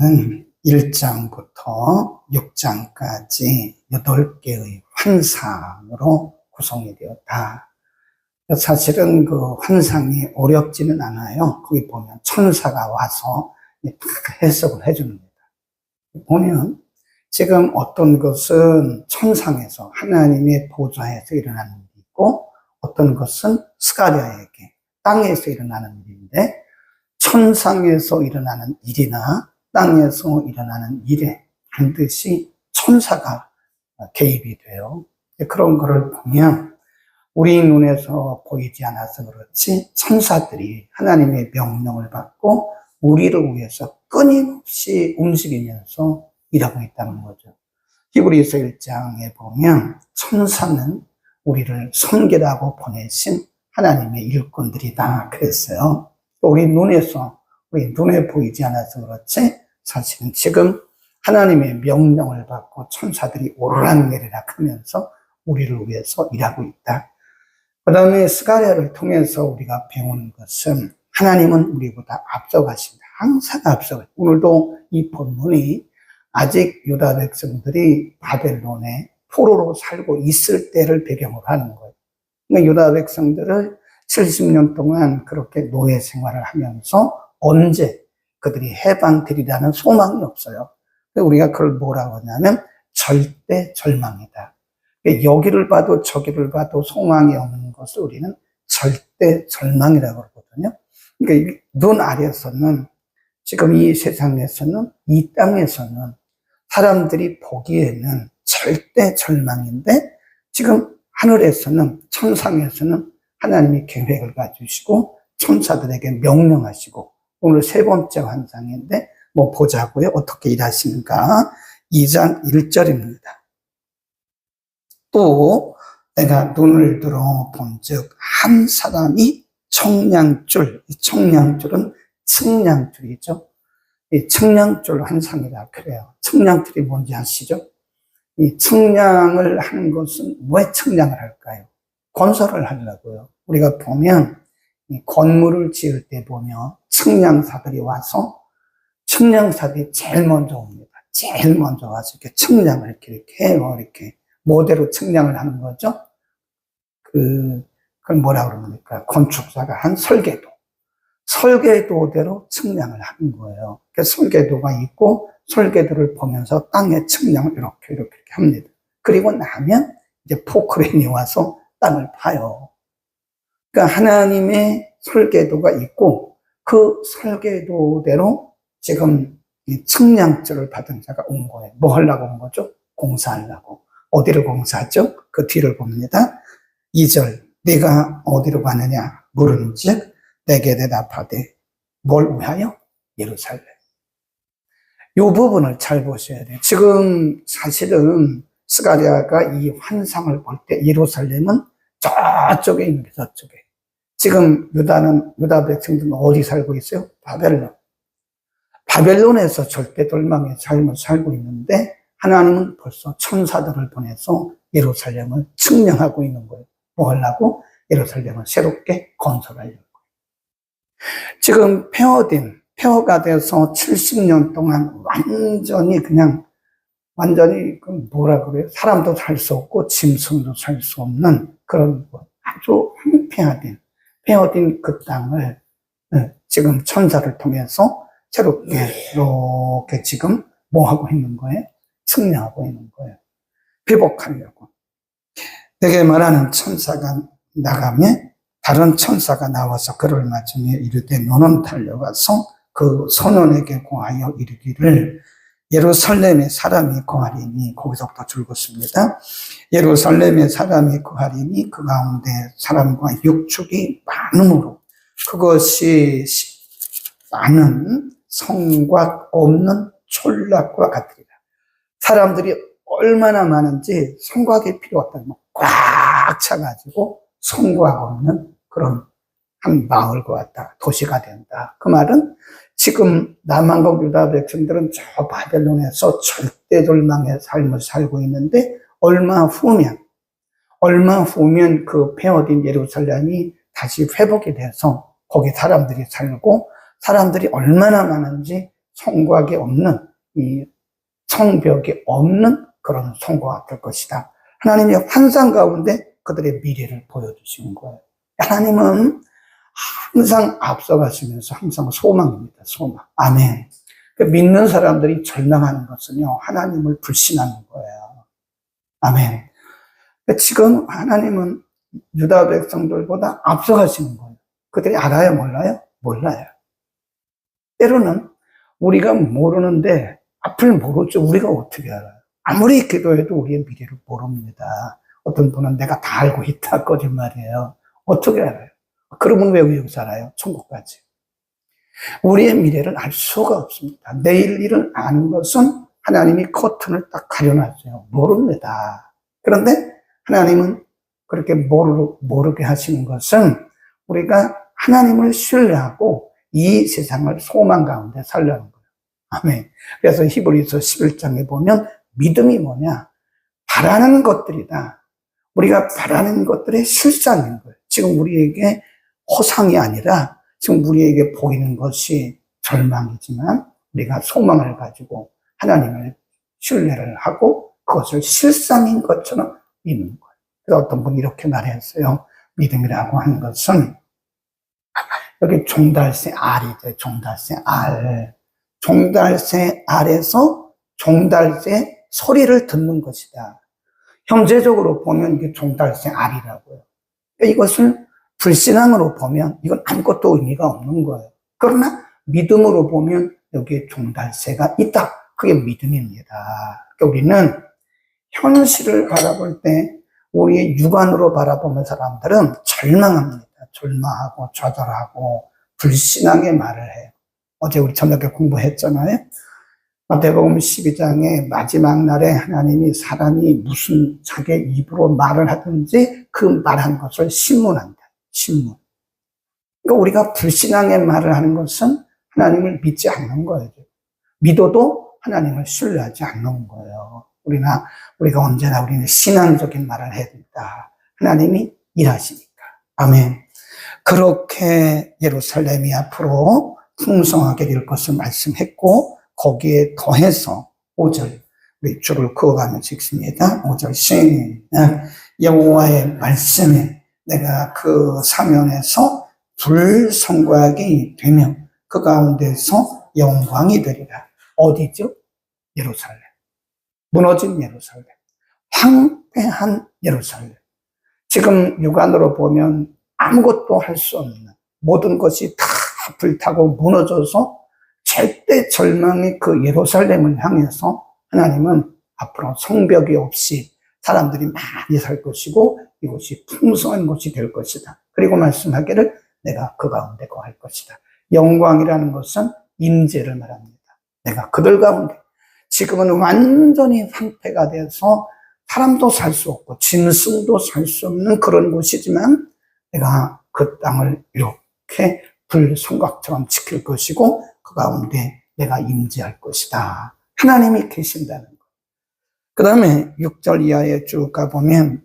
에서는 1장부터 6장까지 8개의 환상으로 구성이 되었다. 사실은 그 환상이 어렵지는 않아요. 거기 보면 천사가 와서 다 해석을 해줍니다. 보면 지금 어떤 것은 천상에서 하나님의 보좌에서 일어나는 일이 있고, 어떤 것은 스가랴에게 땅에서 일어나는 일인데, 천상에서 일어나는 일이나 땅에서 일어나는 일에 반드시 천사가 개입이 돼요. 그런 거를 보면 우리 눈에서 보이지 않아서 그렇지 천사들이 하나님의 명령을 받고 우리를 위해서 끊임없이 움직이면서 일하고 있다는 거죠. 히브리서 1장에 보면 천사는 우리를 섬기라고 보내신 하나님의 일꾼들이다 그랬어요. 우리 눈에 보이지 않아서 그렇지 사실은 지금 하나님의 명령을 받고 천사들이 오르락내리락 하면서 우리를 위해서 일하고 있다. 그 다음에 스가랴를 통해서 우리가 배우는 것은 하나님은 우리보다 앞서가신다. 항상 앞서가. 오늘도 이 본문이 아직 유다 백성들이 바벨론에 포로로 살고 있을 때를 배경으로 하는 거예요. 그러니까 유다 백성들을 70년 동안 그렇게 노예 생활을 하면서 언제 그들이 해방되리라는 소망이 없어요. 우리가 그걸 뭐라고 하냐면 절대 절망이다. 여기를 봐도 저기를 봐도 소망이 없는 것을 우리는 절대 절망이라고 그러거든요. 그러니까 눈 아래에서는 지금 이 세상에서는 이 땅에서는 사람들이 보기에는 절대 절망인데 지금 하늘에서는 천상에서는 하나님이 계획을 가지시고 천사들에게 명령하시고 오늘 세 번째 환상인데 보자고요. 어떻게 일하시는가. 2장 1절입니다. 또 내가 눈을 들어 본즉 한 사람이 청량줄, 이 청량줄은 측량줄이죠. 이 측량줄 환상이라 그래요. 측량줄이 뭔지 아시죠? 이 측량을 하는 것은 왜 측량을 할까요? 건설을 하려고요. 우리가 보면 이 건물을 지을 때 보면 측량사들이 와서 측량사들이 제일 먼저 옵니다. 제일 먼저 와서 이렇게 측량을 이렇게 해요. 이렇게 모델로 측량을 하는 거죠. 그건 뭐라 그럽니까? 건축사가 한 설계도대로 측량을 하는 거예요. 그래서 설계도가 있고 설계도를 보면서 땅의 측량을 이렇게 합니다. 그리고 나면 이제 포크레인이 와서 땅을 파요. 그러니까 하나님의 설계도가 있고 그 설계도대로 지금 이 측량줄을 받은 자가 온 거예요. 뭐 하려고 온 거죠? 공사하려고. 어디를 공사하죠? 그 뒤를 봅니다. 2절 네가 어디로 가느냐 물은즉 내게 대답하되 뭘 위하여? 예루살렘. 이 부분을 잘 보셔야 돼요. 지금 사실은 스가랴가 이 환상을 볼 때 예루살렘은 저쪽에 있는 게 저쪽에. 지금 유다 백성들은 어디 살고 있어요? 바벨론. 바벨론에서 절대 절망의 삶을 살고 있는데 하나님은 벌써 천사들을 보내서 예루살렘을 측량하고 있는 거예요. 뭐 하려고? 예루살렘을 새롭게 건설하려고. 지금 폐허가 돼서 70년 동안 완전히 뭐라 그래요? 사람도 살 수 없고 짐승도 살 수 없는 그런 아주 폐허된 그 땅을 지금 천사를 통해서 새롭게 이렇게 지금 뭐 하고 있는 거예요? 측량하고 있는 거예요. 회복하려고. 내게 말하는 천사가 나가면 다른 천사가 나와서 그를 맞으며 이르되 너는 달려가서 그 선원에게 고하여 이르기를 예루살렘에 사람이 거하리니 거기서부터 줄긋습니다. 예루살렘에 사람이 거하리니 그 가운데 사람과 육축이 많음으로 그것이 많은 성곽 없는 촌락과 같으리라. 사람들이 얼마나 많은지 성곽이 필요 없다면 꽉 차가지고 성곽 없는 그런 한 마을과 같다. 도시가 된다. 그 말은 지금 남한국 유다 백성들은 저 바벨론에서 절대 절망의 삶을 살고 있는데 얼마 후면 그 폐허된 예루살렘이 다시 회복이 돼서 거기 사람들이 살고 사람들이 얼마나 많은지 성곽이 없는, 이 성벽이 없는 그런 성곽이 될 것이다. 하나님이 환상 가운데 그들의 미래를 보여주시는 거예요. 하나님은 항상 앞서가시면서 항상 소망입니다. 소망. 아멘. 믿는 사람들이 절망하는 것은요, 하나님을 불신하는 거예요. 아멘. 지금 하나님은 유다 백성들보다 앞서가시는 거예요. 그들이 알아요, 몰라요? 몰라요. 때로는 우리가 모르는데 앞을 모르죠. 우리가 어떻게 알아요? 아무리 기도해도 우리의 미래를 모릅니다. 어떤 분은 내가 다 알고 있다 거짓말이에요. 어떻게 알아요? 그러면 왜 여기 살아요? 천국까지. 우리의 미래를 알 수가 없습니다. 내일 일을 아는 것은 하나님이 커튼을 딱 가려놨어요. 모릅니다. 그런데 하나님은 그렇게 모르게 하시는 것은 우리가 하나님을 신뢰하고 이 세상을 소망 가운데 살려는 거예요. 아멘. 그래서 히브리서 11장에 보면 믿음이 뭐냐? 바라는 것들이다. 우리가 바라는 것들의 실상인 거예요. 지금 우리에게 허상이 아니라 지금 우리에게 보이는 것이 절망이지만 우리가 소망을 가지고 하나님을 신뢰를 하고 그것을 실상인 것처럼 믿는 거예요. 그래서 어떤 분이 이렇게 말했어요. 믿음이라고 하는 것은 여기 종달새 알이죠. 종달새 알. 종달새 알에서 종달새 소리를 듣는 것이다. 형제적으로 보면 이게 종달새 알이라고요. 그러니까 이것을 불신앙으로 보면 이건 아무것도 의미가 없는 거예요. 그러나 믿음으로 보면 여기에 종달새가 있다. 그게 믿음입니다. 그러니까 우리는 현실을 바라볼 때 우리의 육안으로 바라보는 사람들은 절망합니다. 절망하고 좌절하고 불신앙의 말을 해요. 어제 우리 저녁에 공부했잖아요. 마태복음 12장의 마지막 날에 하나님이 사람이 무슨 자기 입으로 말을 하든지 그 말한 것을 신문한다. 신문. 그러니까 우리가 불신앙의 말을 하는 것은 하나님을 믿지 않는 거예요. 믿어도 하나님을 신뢰하지 않는 거예요. 우리가 언제나 우리는 신앙적인 말을 해야 된다. 하나님이 일하시니까. 아멘. 그렇게 예루살렘이 앞으로 풍성하게 될 것을 말씀했고, 거기에 더해서 5절, 우리 줄을 그어가면서 읽습니다. 5절 시작. 여호와의 말씀에 내가 그 사면에서 불성곽이 되며 그 가운데서 영광이 되리라. 어디죠? 예루살렘. 무너진 예루살렘. 황폐한 예루살렘. 지금 육안으로 보면 아무것도 할 수 없는 모든 것이 다 불타고 무너져서 절대 절망의 그 예루살렘을 향해서 하나님은 앞으로 성벽이 없이 사람들이 많이 살 것이고 이곳이 풍성한 곳이 될 것이다. 그리고 말씀하기를 내가 그 가운데 거할 것이다. 영광이라는 것은 임재를 말합니다. 내가 그들 가운데 지금은 완전히 황폐가 돼서 사람도 살 수 없고 짐승도 살 수 없는 그런 곳이지만 내가 그 땅을 이렇게 불성곽처럼 지킬 것이고 그 가운데 내가 임재할 것이다. 하나님이 계신다는 것. 그 다음에 6절 이하에 쭉 가보면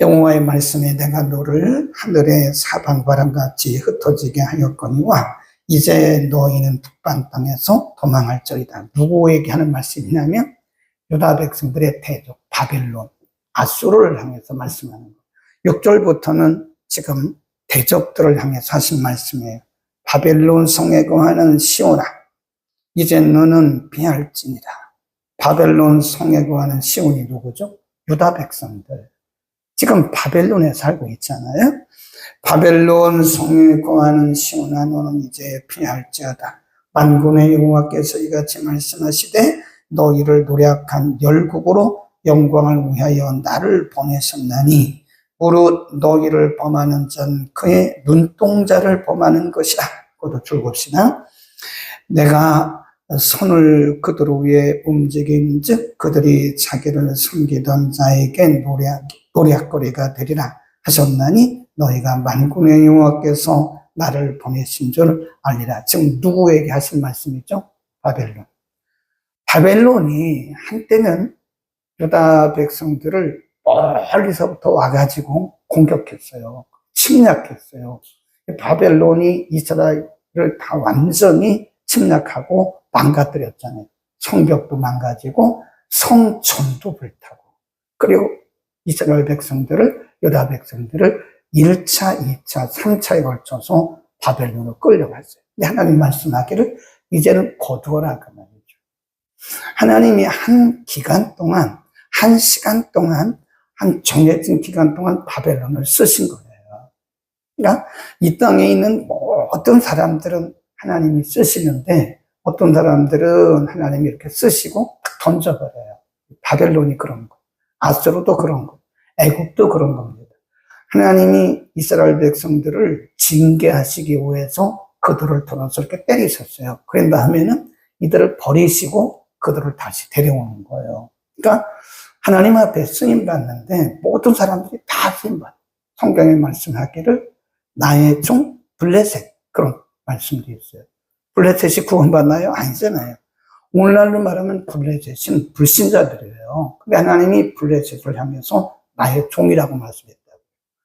여호와의 말씀에 내가 너를 하늘의 사방바람같이 흩어지게 하였거니와 이제 너희는 북방 땅에서 도망할지어다. 누구에게 하는 말씀이냐면 유다 백성들의 대적 바벨론, 아수르를 향해서 말씀하는 것. 6절부터는 지금 대적들을 향해서 하신 말씀이에요. 바벨론 성에 거하는 시온아, 이제 너는 피할지니라. 바벨론 성에 거하는 시온이 누구죠? 유다 백성들. 지금 바벨론에 살고 있잖아요. 바벨론 성에 거하는 시온아, 너는 이제 피할지어다. 만군의 여호와께서 이같이 말씀하시되 너희를 노략한 열국으로 영광을 위하여 나를 보내셨나니 무릇 너희를 범하는 전 그의 눈동자를 범하는 것이라. 그것도 줄곱시나. 내가 손을 그들 위에 움직인즉 그들이 자기를 섬기던 자에게 노략거리가 되리라 하셨나니 너희가 만군의 여호와께서 나를 보내신 줄 알리라. 지금 누구에게 하신 말씀이죠? 바벨론. 바벨론이 한때는 유다 백성들을 멀리서부터 와가지고 공격했어요. 침략했어요. 바벨론이 이스라엘을 다 완전히 침략하고 망가뜨렸잖아요. 성벽도 망가지고 성전도 불타고, 그리고 이스라엘 백성들을, 유다 백성들을 1차, 2차, 3차에 걸쳐서 바벨론으로 끌려갔어요. 근데 하나님 말씀하기를 이제는 거두어라 그 말이죠. 하나님이 한 기간 동안, 한 시간 동안, 한 정해진 기간 동안 바벨론을 쓰신 거예요. 그러니까 이 땅에 있는 모든 사람들은 하나님이 쓰시는데, 어떤 사람들은 하나님이 이렇게 쓰시고 던져버려요. 바벨론이 그런 거, 아수르도 그런 거, 애국도 그런 겁니다. 하나님이 이스라엘 백성들을 징계하시기 위해서 그들을 들어서 이렇게 때리셨어요. 그런 다음에는 이들을 버리시고 그들을 다시 데려오는 거예요. 그러니까 하나님 앞에 쓰임받는데 모든 사람들이 다 쓰임받아요. 성경에 말씀하기를 나의 종 블레셋, 그런 말씀도 있어요. 블레셋이 구원받나요? 아니잖아요. 오늘날로 말하면 블레셋은 불신자들이에요. 근데 하나님이 블레셋을 향해서 나의 종이라고 말씀했다고.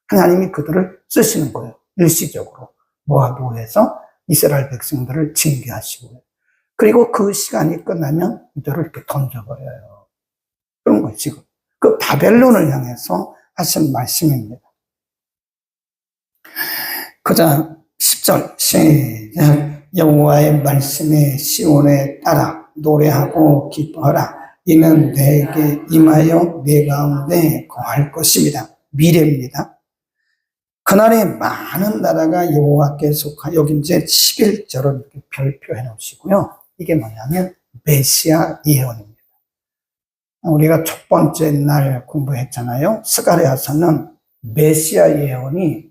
하나님이 그들을 쓰시는 거예요. 일시적으로. 뭐하고 해서 이스라엘 백성들을 징계하시고요. 그리고 그 시간이 끝나면 이들을 이렇게 던져버려요. 그런 거예요, 지금. 그 바벨론을 향해서 하신 말씀입니다. 그자 10절 시작. 여호와의 말씀에 시온에 따라 노래하고 기뻐하라. 이는 내게 임하여 내 가운데 거할 것입니다. 미래입니다. 그날에 많은 나라가 여호와께 속하, 여기 이제 11절을 이렇게 별표해 놓으시고요. 이게 뭐냐면 메시아 예언입니다. 우리가 첫 번째 날 공부했잖아요. 스가랴서는 메시아 예언이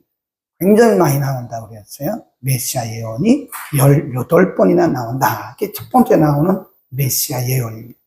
굉장히 많이 나온다고 그랬어요. 메시아 예언이 18번이나 나온다. 이게 첫 번째 나오는 메시아 예언입니다.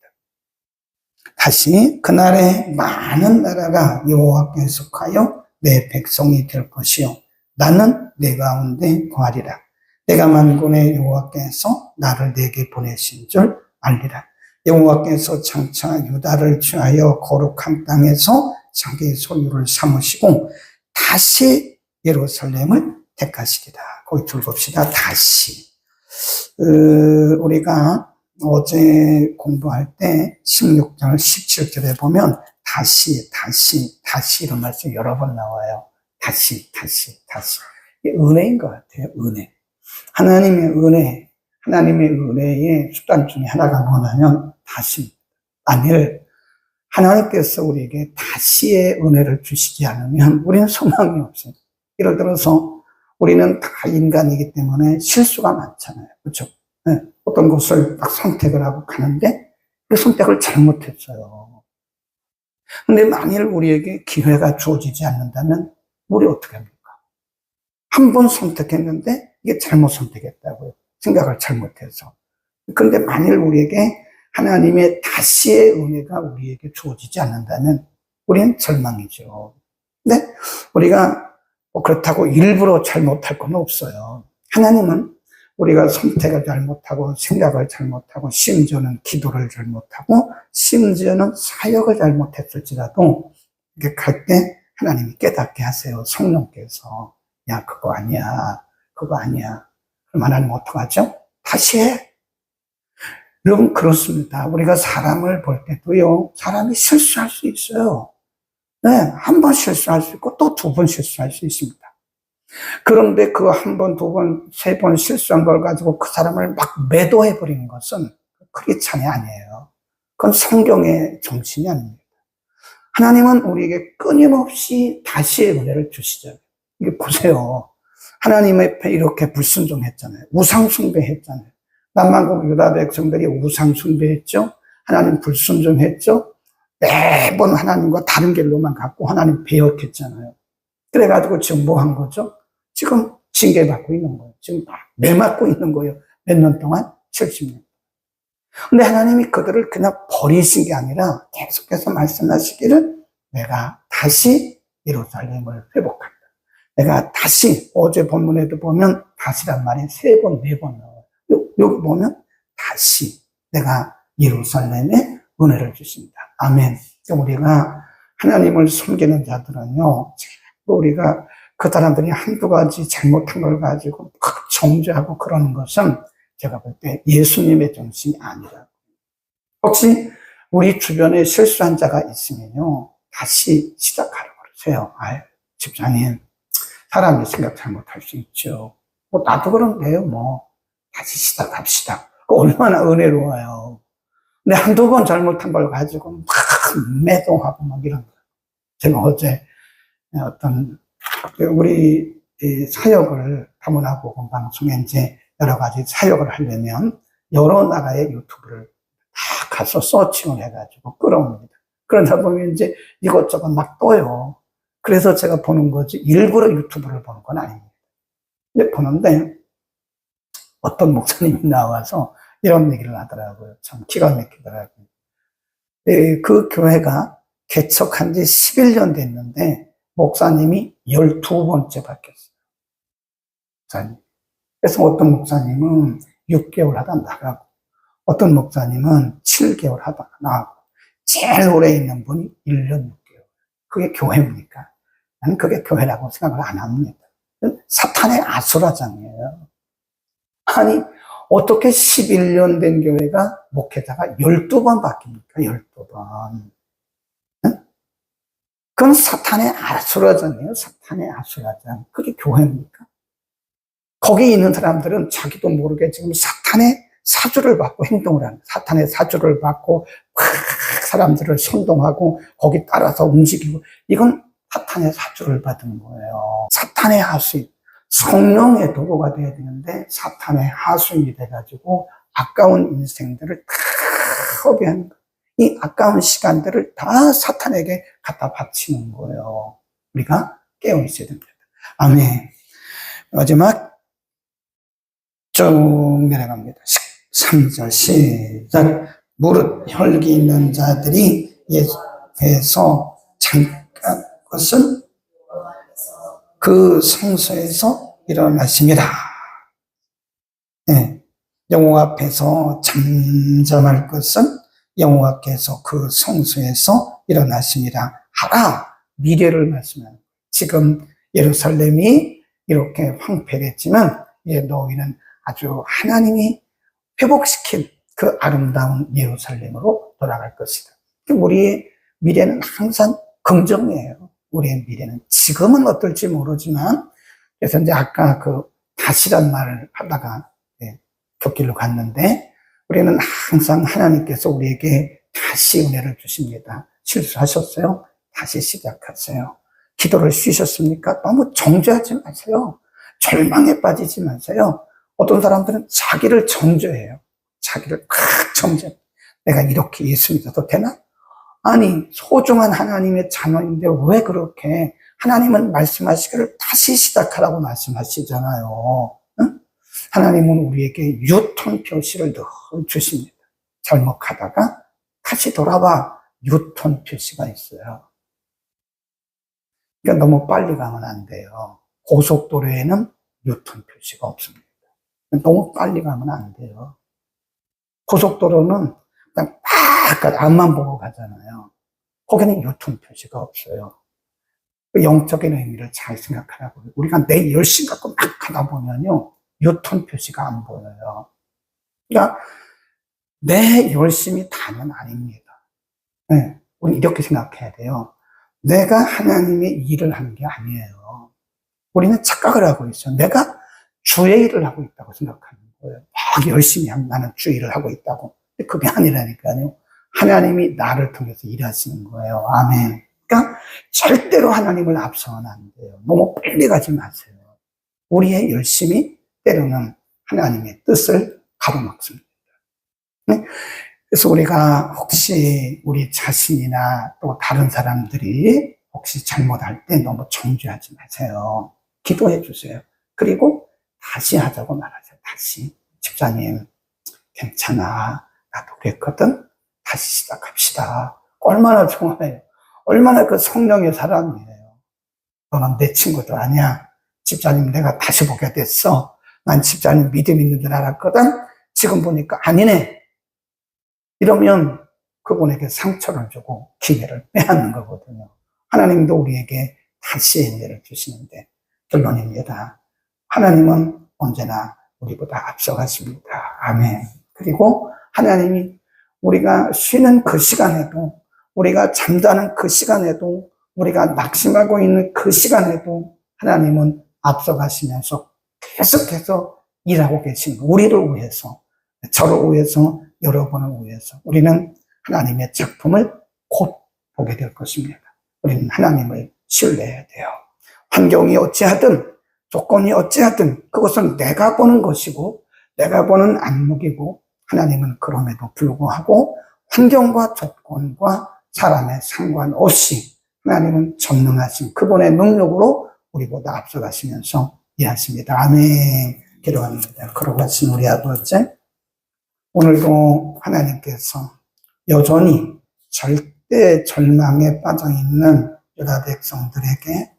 다시 그날에 많은 나라가 여호와께 속하여 내 백성이 될 것이요 나는 내 가운데 거하리라. 내가 만군의 여호와께서 나를 내게 보내신 줄 알리라. 여호와께서 장차 유다를 취하여 거룩한 땅에서 자기 소유를 삼으시고 다시 예루살렘을 택하시리라. 거기 들봅시다. 다시. 우리가 어제 공부할 때 16절, 17절에 보면 다시 이런 말씀이 여러 번 나와요. 다시. 이게 은혜인 것 같아요. 은혜. 하나님의 은혜의 수단 중에 하나가 뭐냐면 다시. 만일 하나님께서 우리에게 다시의 은혜를 주시지 않으면 우리는 소망이 없어요. 예를 들어서 우리는 다 인간이기 때문에 실수가 많잖아요. 그렇죠? 네. 어떤 것을 딱 선택을 하고 가는데 그 선택을 잘못했어요. 근데 만일 우리에게 기회가 주어지지 않는다면 우리 어떻게 합니까? 한 번 선택했는데 이게 잘못 선택했다고요. 생각을 잘못해서. 그런데 만일 우리에게 하나님의 다시의 은혜가 우리에게 주어지지 않는다면 우리는 절망이죠. 근데 우리가 그렇다고 일부러 잘못할 건 없어요. 하나님은 우리가 선택을 잘못하고 생각을 잘못하고 심지어는 기도를 잘못하고 심지어는 사역을 잘못했을지라도 이렇게 갈 때 하나님이 깨닫게 하세요. 성령께서 야 그거 아니야. 그럼 하나님 어떡하죠? 다시 해. 여러분 그렇습니다. 우리가 사람을 볼 때도요. 사람이 실수할 수 있어요. 네, 한 번 실수할 수 있고 또 2번 실수할 수 있습니다. 그런데 그 한 번, 2번, 3번 실수한 걸 가지고 그 사람을 막 매도해버리는 것은 크리스찬이 아니에요. 그건 성경의 정신이 아닙니다. 하나님은 우리에게 끊임없이 다시의 은혜를 주시죠. 이게 보세요. 하나님 앞에 이렇게 불순종했잖아요. 우상숭배했잖아요. 남만국 유다 백성들이 우상숭배했죠. 하나님 불순종했죠. 매번 하나님과 다른 길로만 갔고 하나님 배역했잖아요. 그래가지고 지금 뭐 한 거죠? 지금 징계받고 있는 거예요. 지금 매맞고 있는 거예요. 몇 년 동안? 70년. 근데 하나님이 그들을 그냥 버리신 게 아니라 계속해서 말씀하시기를 내가 다시 예루살렘을 회복한다. 내가 다시, 어제 본문에도 보면 다시란 말이 3번, 4번 나와요. 여기 보면 다시 내가 예루살렘에 은혜를 주신다. 아멘. 우리가 하나님을 섬기는 자들은요, 우리가 그 사람들이 한두 가지 잘못한 걸 가지고 정죄하고 그러는 것은 제가 볼 때 예수님의 정신이 아니라. 혹시 우리 주변에 실수한 자가 있으면요, 다시 시작하라고 그러세요. 아유, 집사님, 사람이 생각 잘못할 수 있죠. 뭐, 나도 그런데요, 뭐. 다시 시작합시다. 얼마나 은혜로워요. 근데 한두 번 잘못한 걸 가지고 막 매도하고 막 이런 거. 제가 어제 어떤, 우리 사역을, 다문화복음 방송에 이제 여러 가지 사역을 하려면 여러 나라의 유튜브를 다 가서 서칭을 해가지고 끌어옵니다. 그러다 보면 이제 이것저것 막 떠요. 그래서 제가 보는 거지, 일부러 유튜브를 보는 건 아닙니다. 근데 보는데, 어떤 목사님이 나와서 이런 얘기를 하더라고요. 참 기가 막히더라고요. 그 교회가 개척한 지 11년 됐는데, 목사님이 12번째 바뀌었어요. 목사님. 그래서 어떤 목사님은 6개월 하다 나가고, 어떤 목사님은 7개월 하다가 나가고, 제일 오래 있는 분이 1년 6개월. 그게 교회입니까? 나는 그게 교회라고 생각을 안 합니다. 사탄의 아수라장이에요. 아니, 어떻게 11년 된 교회가 목회자가 12번 바뀝니까? 12번. 응? 그건 사탄의 아수라장이에요. 사탄의 아수라장. 그게 교회입니까? 거기 있는 사람들은 자기도 모르게 지금 사탄의 사주를 받고 행동을 하는, 사탄의 사주를 받고 막 사람들을 선동하고 거기 따라서 움직이고, 이건 사탄의 사주를 받은 거예요. 사탄의 하수인, 성령의 도구가 돼야 되는데 사탄의 하수인이 돼가지고 아까운 인생들을 다 허비하는 거예요. 이 아까운 시간들을 다 사탄에게 갖다 바치는 거예요. 우리가 깨어 있어야 됩니다. 아멘. 마지막 쭉 내려갑니다. 3절 시작. 무릇 혈기 있는 자들이 예수께서 잠깐 것은 그 성소에서 일어나십니다. 네. 영호 앞에서 잠잠할 것은 여호와께서 그 성소에서 일어나십니다. 하라. 미래를 말씀하는 거예요. 지금 예루살렘이 이렇게 황폐했지만 너희는 아주 하나님이 회복시킨 그 아름다운 예루살렘으로 돌아갈 것이다. 우리의 미래는 항상 긍정이에요. 우리의 미래는. 지금은 어떨지 모르지만, 그래서 이제 아까 그 다시란 말을 하다가 곁길로 갔는데, 우리는 항상 하나님께서 우리에게 다시 은혜를 주십니다. 실수하셨어요? 다시 시작하세요. 기도를 쉬셨습니까? 너무 정죄하지 마세요. 절망에 빠지지 마세요. 어떤 사람들은 자기를 정죄해요. 자기를 팍 정죄. 내가 이렇게 예수 믿어도 되나? 아니, 소중한 하나님의 자녀인데 왜 그렇게, 하나님은 말씀하시기를 다시 시작하라고 말씀하시잖아요. 응? 하나님은 우리에게 유턴 표시를 늘 주십니다. 잘못하다가 다시 돌아봐. 유턴 표시가 있어요. 그러니까 너무 빨리 가면 안 돼요. 고속도로에는 유턴 표시가 없습니다. 너무 빨리 가면 안 돼요. 고속도로는 그냥 막 앞만 보고 가잖아요. 거기는 유턴 표시가 없어요. 영적인 의미를 잘 생각하라고. 우리가 내 열심 갖고 막 가다 보면요, 유턴 표시가 안 보여요. 그러니까 내 열심이 다는 아닙니다. 네, 우리 이렇게 생각해야 돼요. 내가 하나님의 일을 하는 게 아니에요. 우리는 착각을 하고 있어요. 내가 주의 일을 하고 있다고 생각하는 거예요. 막 열심히 하면 나는 주의 일을 하고 있다고. 그게 아니라니까요. 하나님이 나를 통해서 일하시는 거예요. 아멘. 그러니까 절대로 하나님을 앞서면 안 돼요. 너무 빨리 가지 마세요. 우리의 열심이 때로는 하나님의 뜻을 가로막습니다. 네? 그래서 우리가 혹시 우리 자신이나 또 다른 사람들이 혹시 잘못할 때 너무 정죄하지 마세요. 기도해 주세요. 그리고 다시 하자고 말하세요. 다시. 집사님, 괜찮아. 나도 그랬거든. 다시 시작합시다. 얼마나 좋아요. 얼마나 그 성령의 사람이에요. 너는 내 친구도 아니야. 집사님, 내가 다시 보게 됐어. 난 집사님 믿음 있는 줄 알았거든. 지금 보니까 아니네. 이러면 그분에게 상처를 주고 기회를 빼앗는 거거든요. 하나님도 우리에게 다시 은혜를 주시는데, 결론입니다. 하나님은 언제나 우리보다 앞서가십니다. 아멘. 그리고 하나님이 우리가 쉬는 그 시간에도, 우리가 잠자는 그 시간에도, 우리가 낙심하고 있는 그 시간에도 하나님은 앞서가시면서 계속해서 일하고 계신 거예요. 우리를 위해서, 저를 위해서, 여러분을 위해서. 우리는 하나님의 작품을 곧 보게 될 것입니다. 우리는 하나님을 신뢰해야 돼요. 환경이 어찌하든, 조건이 어찌하든 그것은 내가 보는 것이고 내가 보는 안목이고, 하나님은 그럼에도 불구하고 환경과 조건과 사람의 상관없이 하나님은 전능하신 그분의 능력으로 우리보다 앞서가시면서 일하십니다. 아멘. 기도합니다. 거룩하신 우리 아버지, 오늘도 하나님께서 여전히 절대 절망에 빠져있는 유다 백성들에게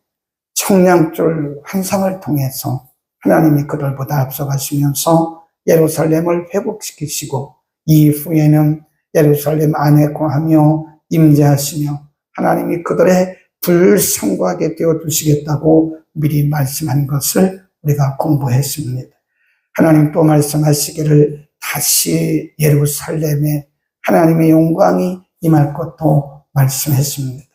청량줄 한 상을 통해서 하나님이 그들보다 앞서가시면서 예루살렘을 회복시키시고, 이후에는 예루살렘 안에 거하며 임재하시며 하나님이 그들의 불성과하게 되어주시겠다고 미리 말씀한 것을 우리가 공부했습니다. 하나님 또 말씀하시기를 다시 예루살렘에 하나님의 영광이 임할 것도 말씀했습니다.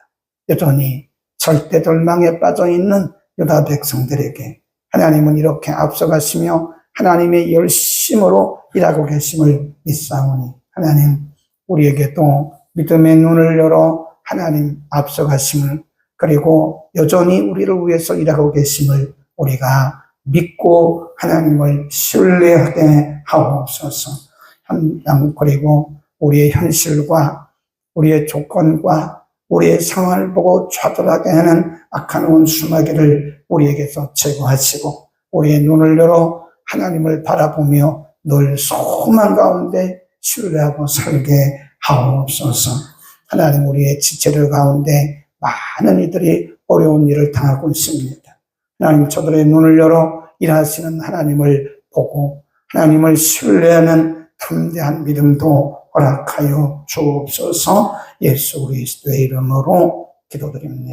여전히 절대 절망에 빠져있는 유다 백성들에게 하나님은 이렇게 앞서가시며 하나님의 열심으로 일하고 계심을 믿사오니, 하나님 우리에게도 믿음의 눈을 열어 하나님 앞서가심을, 그리고 여전히 우리를 위해서 일하고 계심을 우리가 믿고 하나님을 신뢰하게 하옵소서. 그리고 우리의 현실과 우리의 조건과 우리의 상황을 보고 좌절하게 하는 악한 원수마귀를 우리에게서 제거하시고, 우리의 눈을 열어 하나님을 바라보며 늘 소망 가운데 신뢰하고 살게 하옵소서. 하나님, 우리의 지체들 가운데 많은 이들이 어려운 일을 당하고 있습니다. 하나님, 저들의 눈을 열어 일하시는 하나님을 보고 하나님을 신뢰하는 담대한 믿음도 허락하여 주옵소서. 예수 그리스도의 이름으로 기도드립니다.